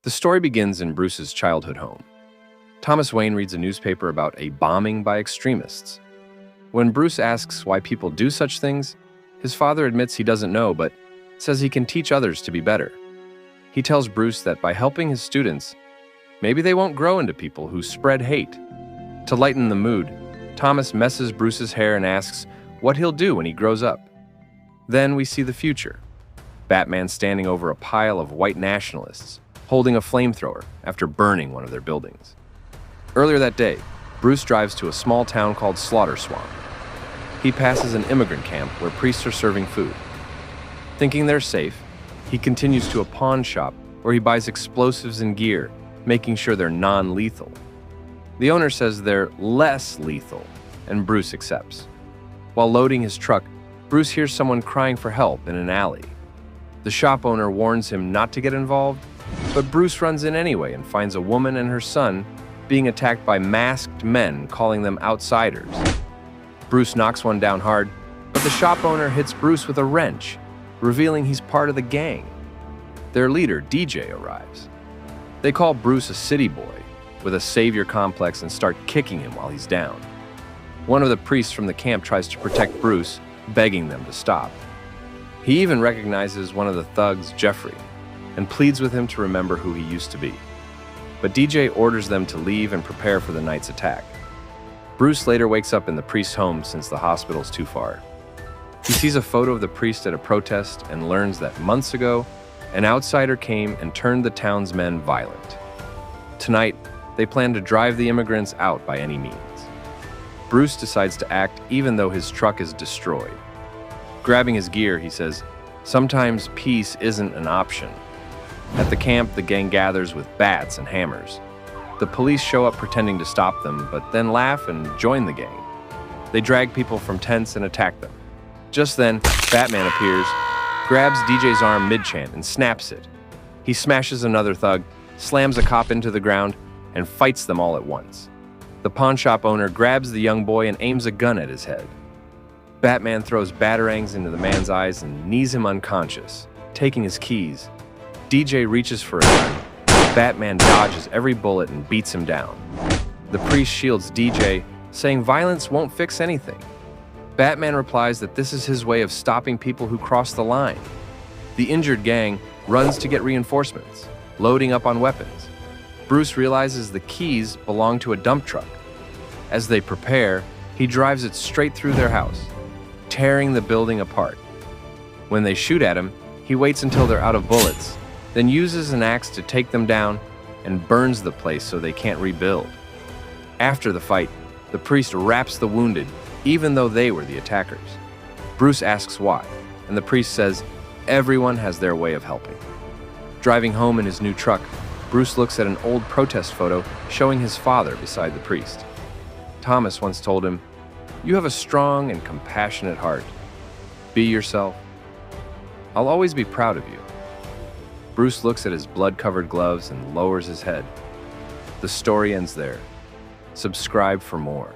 The story begins in Bruce's childhood home. Thomas Wayne reads a newspaper about a bombing by extremists. When Bruce asks why people do such things, his father admits he doesn't know, but says he can teach others to be better. He tells Bruce that by helping his students, maybe they won't grow into people who spread hate. To lighten the mood, Thomas messes Bruce's hair and asks what he'll do when he grows up. Then we see the future. Batman standing over a pile of white nationalists, holding a flamethrower after burning one of their buildings. Earlier that day, Bruce drives to a small town called Slaughter Swamp. He passes an immigrant camp where priests are serving food. Thinking they're safe, he continues to a pawn shop where he buys explosives and gear, making sure they're non-lethal. The owner says they're less lethal, and Bruce accepts. While loading his truck, Bruce hears someone crying for help in an alley. The shop owner warns him not to get involved, but Bruce runs in anyway and finds a woman and her son being attacked by masked men calling them outsiders. Bruce knocks one down hard, but the shop owner hits Bruce with a wrench, revealing he's part of the gang. Their leader, DJ, arrives. They call Bruce a city boy with a savior complex and start kicking him while he's down. One of the priests from the camp tries to protect Bruce, begging them to stop. He even recognizes one of the thugs, Jeffrey, and pleads with him to remember who he used to be. But DJ orders them to leave and prepare for the night's attack. Bruce later wakes up in the priest's home since the hospital's too far. He sees a photo of the priest at a protest and learns that months ago, an outsider came and turned the town's men violent. Tonight, they plan to drive the immigrants out by any means. Bruce decides to act even though his truck is destroyed. Grabbing his gear, he says, "Sometimes peace isn't an option." At the camp, the gang gathers with bats and hammers. The police show up pretending to stop them, but then laugh and join the gang. They drag people from tents and attack them. Just then, Batman appears, grabs DJ's arm mid-chant and snaps it. He smashes another thug, slams a cop into the ground, and fights them all at once. The pawn shop owner grabs the young boy and aims a gun at his head. Batman throws batarangs into the man's eyes and knees him unconscious, taking his keys. DJ reaches for a gun. Batman dodges every bullet and beats him down. The priest shields DJ, saying violence won't fix anything. Batman replies that this is his way of stopping people who cross the line. The injured gang runs to get reinforcements, loading up on weapons. Bruce realizes the keys belong to a dump truck. As they prepare, he drives it straight through their house, tearing the building apart. When they shoot at him, he waits until they're out of bullets, then uses an axe to take them down and burns the place so they can't rebuild. After the fight, the priest wraps the wounded, even though they were the attackers. Bruce asks why, and the priest says everyone has their way of helping. Driving home in his new truck, Bruce looks at an old protest photo showing his father beside the priest. Thomas once told him, "You have a strong and compassionate heart. Be yourself. I'll always be proud of you." Bruce looks at his blood-covered gloves and lowers his head. The story ends there. Subscribe for more.